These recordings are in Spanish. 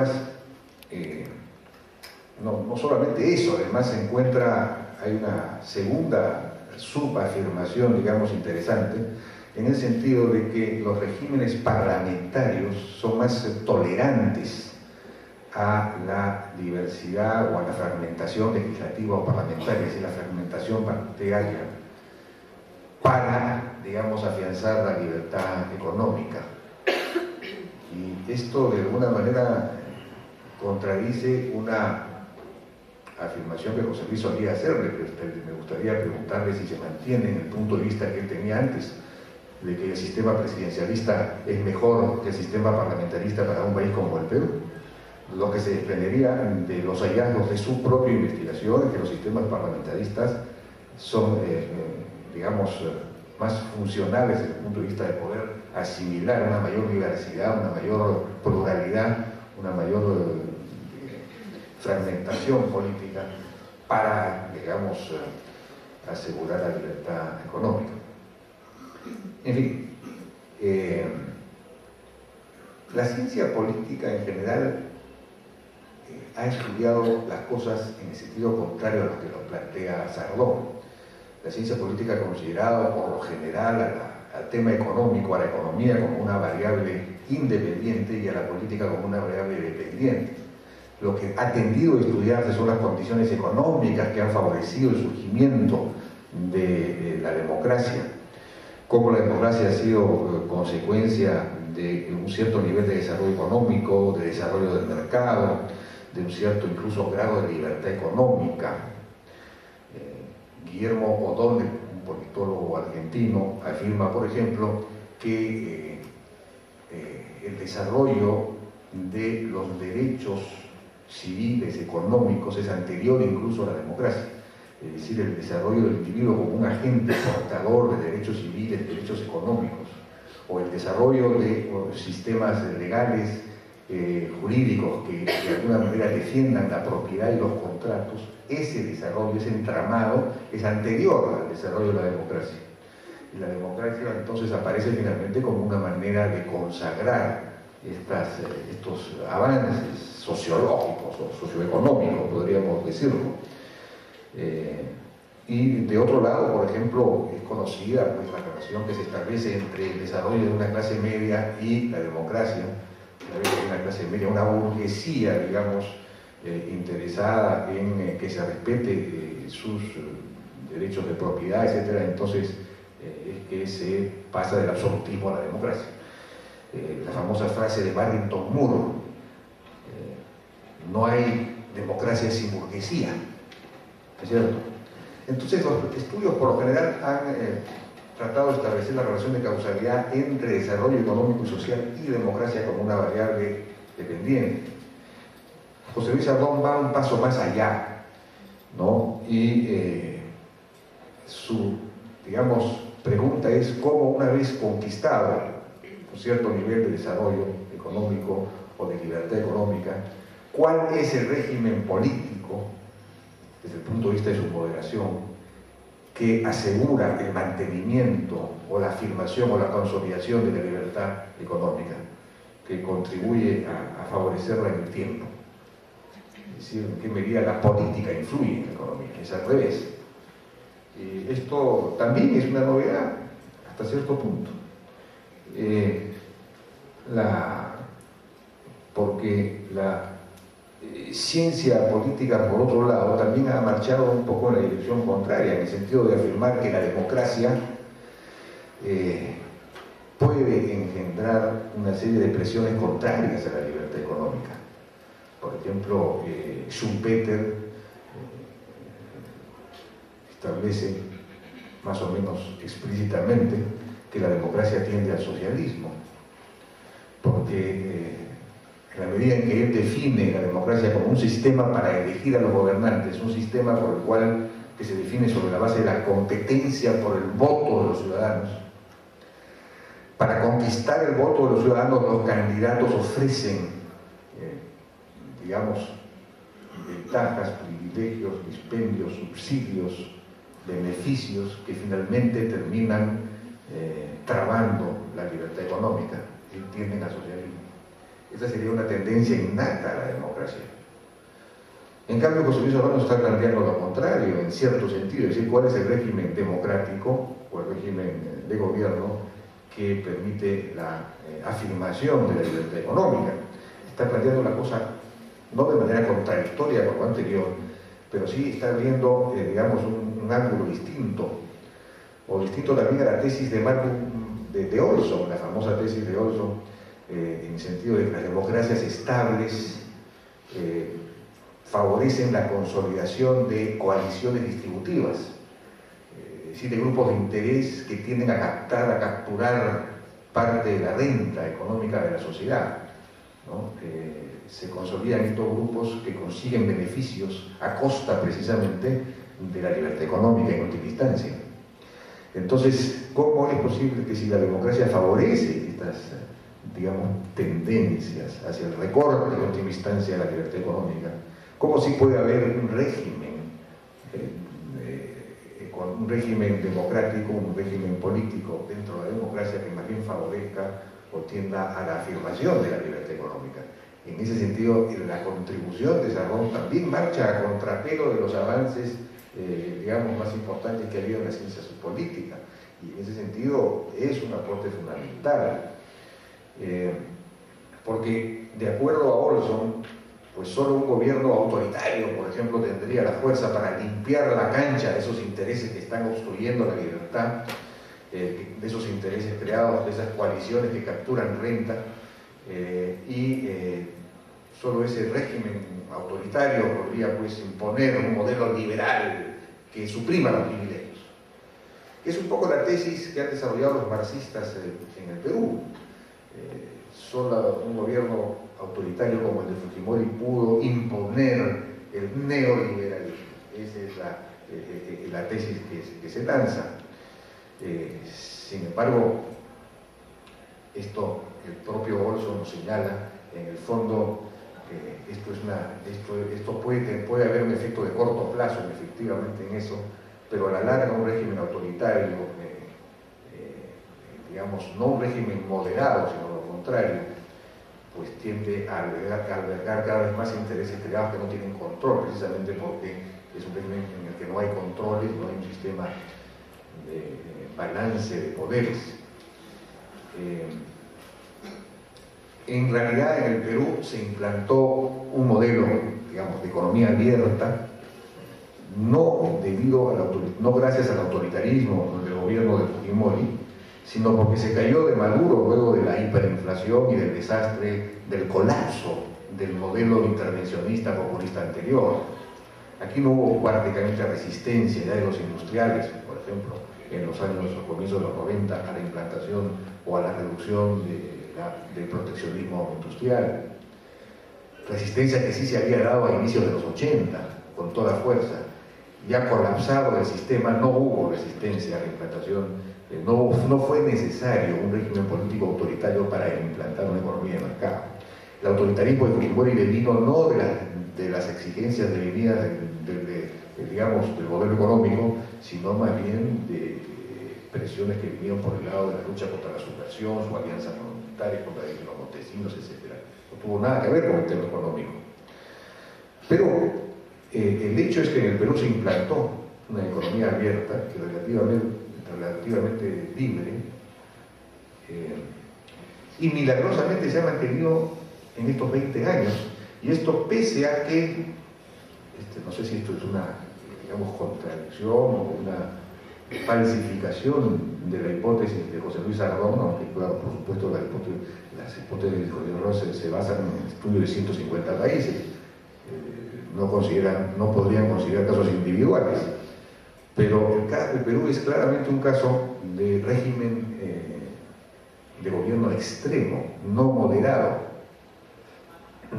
además, no solamente eso, además hay una segunda subafirmación, digamos, interesante, en el sentido de que los regímenes parlamentarios son más tolerantes a la diversidad o a la fragmentación legislativa o parlamentaria, es decir, la fragmentación partidaria, para, digamos, afianzar la libertad económica. Y esto, de alguna manera, contradice una afirmación que José Luis solía hacerle, pero me gustaría preguntarle si se mantiene en el punto de vista que él tenía antes, de que el sistema presidencialista es mejor que el sistema parlamentarista para un país como el Perú. Lo que se desprendería de los hallazgos de su propia investigación es que los sistemas parlamentaristas son, digamos, más funcionales desde el punto de vista de poder asimilar una mayor diversidad, una mayor pluralidad, una mayor fragmentación política para, digamos, asegurar la libertad económica. En fin, la ciencia política en general ha estudiado las cosas en el sentido contrario a lo que lo plantea Sardón. La ciencia política ha considerado por lo general al tema económico, a la economía como una variable independiente y a la política como una variable dependiente. Lo que ha tendido a estudiarse son las condiciones económicas que han favorecido el surgimiento de la democracia, cómo la democracia ha sido consecuencia de un cierto nivel de desarrollo económico, de desarrollo del mercado, de un cierto incluso grado de libertad económica. Guillermo O'Donnell, un politólogo argentino, afirma, por ejemplo, que el desarrollo de los derechos civiles, económicos, es anterior incluso a la democracia. Es decir, el desarrollo del individuo como un agente portador de derechos civiles, derechos económicos, o el desarrollo de sistemas legales, jurídicos que de alguna manera defiendan la propiedad y los contratos, ese desarrollo, ese entramado, es anterior al desarrollo de la democracia. Y la democracia entonces aparece finalmente como una manera de consagrar estos avances sociológicos o socioeconómicos, podríamos decirlo. Y de otro lado, por ejemplo, es conocida pues, la relación que se establece entre el desarrollo de una clase media y la democracia. Una clase media, una burguesía, digamos, interesada en que se respete sus derechos de propiedad, etc. Entonces, es que se pasa del absolutismo a la democracia. La famosa frase de Barrington Moore, no hay democracia sin burguesía, ¿es cierto? Entonces los estudios por lo general han tratado de establecer la relación de causalidad entre desarrollo económico y social y democracia como una variable dependiente. José Luis Sardón va un paso más allá, ¿no? Y su, digamos, pregunta es cómo una vez conquistado un cierto nivel de desarrollo económico o de libertad económica, ¿cuál es el régimen político, desde el punto de vista de su moderación, que asegura el mantenimiento o la afirmación o la consolidación de la libertad económica, que contribuye a favorecerla en el tiempo? Es decir, en qué medida la política influye en la economía, es al revés. Esto también es una novedad, hasta cierto punto. Porque la ciencia política, por otro lado, también ha marchado un poco en la dirección contraria, en el sentido de afirmar que la democracia puede engendrar una serie de presiones contrarias a la libertad económica. Por ejemplo, Schumpeter establece más o menos explícitamente que la democracia tiende al socialismo, porque en la medida en que él define la democracia como un sistema para elegir a los gobernantes, un sistema por el cual que se define sobre la base de la competencia por el voto de los ciudadanos. Para conquistar el voto de los ciudadanos, los candidatos ofrecen, digamos, ventajas, privilegios, dispendios, subsidios, beneficios que finalmente terminan trabando la libertad económica y tienden al socialismo. Esa sería una tendencia innata a la democracia. En cambio, José Luis Serrano está planteando lo contrario, en cierto sentido, es decir, cuál es el régimen democrático o el régimen de gobierno que permite la afirmación de la libertad económica. Está planteando la cosa no de manera contradictoria con lo anterior, pero sí está viendo, digamos, un ángulo distinto, o distinto también a la tesis de Olson, la famosa tesis de Olson, en el sentido de que las democracias estables favorecen la consolidación de coaliciones distributivas, es decir, de grupos de interés que tienden a capturar parte de la renta económica de la sociedad, ¿no? Se consolidan estos grupos que consiguen beneficios a costa precisamente de la libertad económica en última instancia. Entonces, ¿cómo es posible que si la democracia favorece estas, digamos, tendencias hacia el recorte en última instancia de la libertad económica, cómo sí puede haber un régimen, un régimen democrático, un régimen político dentro de la democracia que más bien favorezca o tienda a la afirmación de la libertad económica? En ese sentido, la contribución de Serrón también marcha a contrapelo de los avances, digamos, más importantes que ha habido en la ciencia política, y en ese sentido es un aporte fundamental, porque de acuerdo a Olson, pues solo un gobierno autoritario, por ejemplo, tendría la fuerza para limpiar la cancha de esos intereses que están obstruyendo la libertad, de esos intereses creados, de esas coaliciones que capturan renta, solo ese régimen autoritario podría pues imponer un modelo liberal que suprima los privilegios. Es un poco la tesis que han desarrollado los marxistas en el Perú. Solo un gobierno autoritario como el de Fujimori pudo imponer el neoliberalismo. Esa es la tesis que se lanza. Sin embargo, esto el propio Olson nos señala, en el fondo, esto puede haber un efecto de corto plazo, efectivamente, en eso, pero a la larga un régimen autoritario, digamos, no un régimen moderado, sino lo contrario, pues tiende a albergar cada vez más intereses creados que no tienen control, precisamente porque es un régimen en el que no hay controles, no hay un sistema de balance de poderes. En realidad en el Perú se implantó un modelo, digamos, de economía abierta, no gracias al autoritarismo del gobierno de Fujimori, sino porque se cayó de Maduro luego de la hiperinflación y del desastre, del colapso del modelo intervencionista populista anterior. Aquí no hubo prácticamente resistencia ya de los industriales, por ejemplo, en los comienzos de los 90, a la implantación o a la reducción del proteccionismo industrial. Resistencia que sí se había dado a inicios de los 80, con toda fuerza. Ya colapsado el sistema, no hubo resistencia a la implantación. No fue necesario un régimen político autoritario para implantar una economía de mercado. El autoritarismo de Fujimori vino no de las exigencias devenidas del modelo económico, sino más bien de presiones que vinieron por el lado de la lucha contra la subversión, su alianza monetaria contra los montesinos, etc. No tuvo nada que ver con el tema económico. Pero el hecho es que en el Perú se implantó una economía abierta, que relativamente libre, y milagrosamente se ha mantenido en estos 20 años, y esto pese a que, no sé si esto es una, digamos, contradicción o una falsificación de la hipótesis de José Luis Sardón, aunque claro, por supuesto las hipótesis de José Luis Sardón se basan en estudios de 150 países, no podrían considerar casos individuales. Pero el caso del Perú es claramente un caso de régimen de gobierno extremo, no moderado,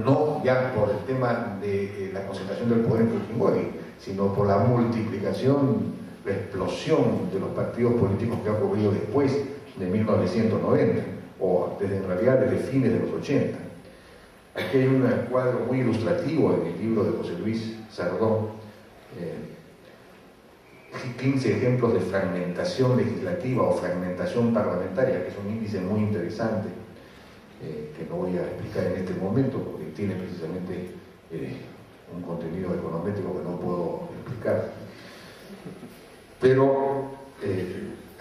no ya por el tema de la concentración del poder en Fujimori, sino por la multiplicación, la explosión de los partidos políticos que ha ocurrido después de 1990, o en realidad desde fines de los 80. Aquí hay un cuadro muy ilustrativo en el libro de José Luis Sardón, 15 ejemplos de fragmentación legislativa o fragmentación parlamentaria, que es un índice muy interesante, que no voy a explicar en este momento porque tiene precisamente un contenido económico que no puedo explicar. Pero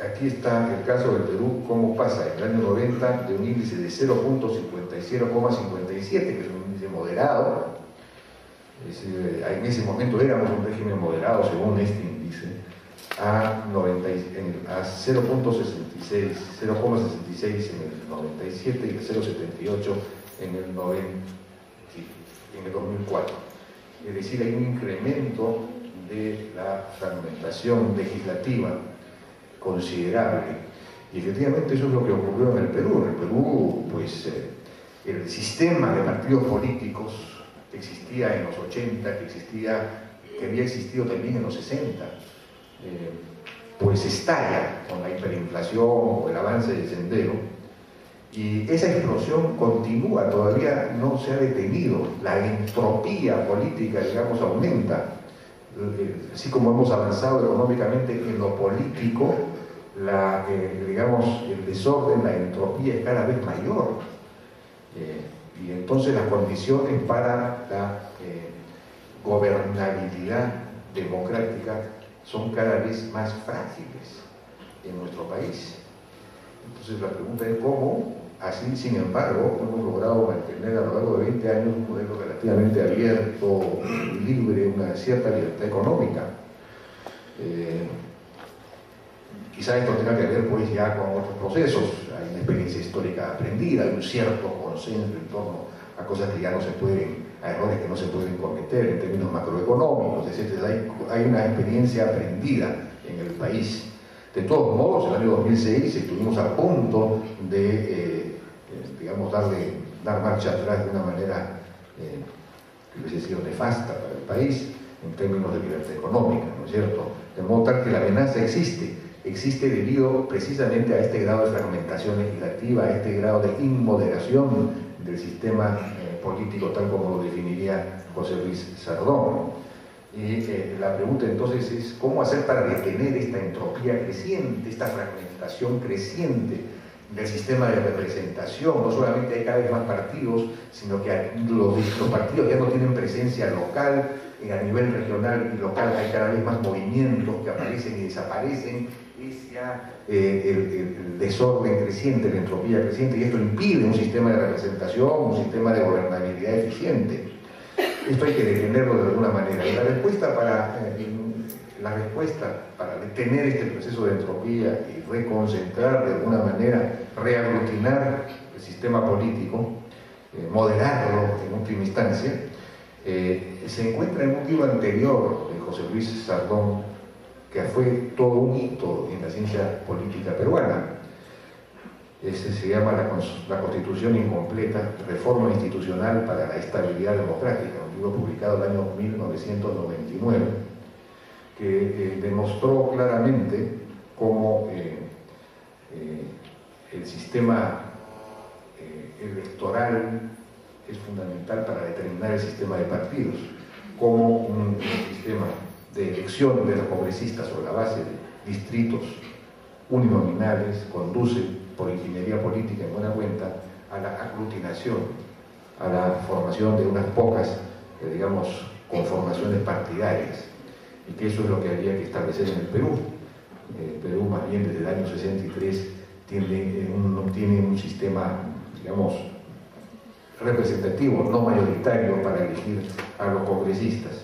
aquí está el caso del Perú, cómo pasa en el año 90 de un índice de 0.57, que es un índice moderado. En ese momento éramos un régimen moderado según este índice, a 0.66 en el 97 y el 0.78 en el 2004. Es decir, hay un incremento de la fragmentación legislativa considerable. Y efectivamente eso es lo que ocurrió en el Perú. En el Perú, pues, el sistema de partidos políticos que existía en los 80, que había existido también en los 60, pues estalla con la hiperinflación o el avance del sendero, y esa explosión continúa, todavía no se ha detenido. La entropía política, digamos, aumenta. Así como hemos avanzado económicamente en lo político, digamos, el desorden, la entropía es cada vez mayor. Y entonces las condiciones para la gobernabilidad democrática son cada vez más frágiles en nuestro país. Entonces la pregunta es cómo, así sin embargo, hemos logrado mantener a lo largo de 20 años un modelo relativamente abierto, libre, una cierta libertad económica. Quizá esto tenga que ver pues ya con otros procesos, hay una experiencia histórica aprendida, hay un cierto consenso en torno a cosas que ya no se pueden, a errores que no se pueden cometer en términos macroeconómicos, etc. Hay una experiencia aprendida en el país. De todos modos, en el año 2006 estuvimos a punto de, digamos, dar marcha atrás de una manera que hubiese sido nefasta para el país en términos de libertad económica, ¿no es cierto? De modo tal que la amenaza existe debido precisamente a este grado de fragmentación legislativa, a este grado de inmoderación del sistema político, tal como lo definiría José Luis Sardón. Y la pregunta entonces es cómo hacer para detener esta entropía creciente, esta fragmentación creciente del sistema de representación. No solamente hay cada vez más partidos, sino que los partidos ya no tienen presencia local, a nivel regional y local hay cada vez más movimientos que aparecen y desaparecen. Es ya el desorden creciente, la entropía creciente, y esto impide un sistema de representación, un sistema de gobernabilidad eficiente. Esto hay que detenerlo de alguna manera. Y la respuesta para detener este proceso de entropía y reconcentrar de alguna manera, reaglutinar el sistema político, moderarlo en última instancia, se encuentra en un libro anterior de José Luis Sardón, que fue todo un hito en la ciencia política peruana. Ese se llama La Constitución Incompleta, Reforma Institucional para la Estabilidad Democrática, un libro publicado el año 1999, que demostró claramente cómo el sistema electoral es fundamental para determinar el sistema de partidos, como un sistema de elección de los congresistas sobre la base de distritos uninominales conduce por ingeniería política en buena cuenta a la aglutinación, a la formación de unas pocas, digamos, conformaciones partidarias, y que eso es lo que habría que establecer en el Perú. El Perú, más bien desde el año 63, tiene un sistema, digamos, representativo, no mayoritario para elegir a los congresistas.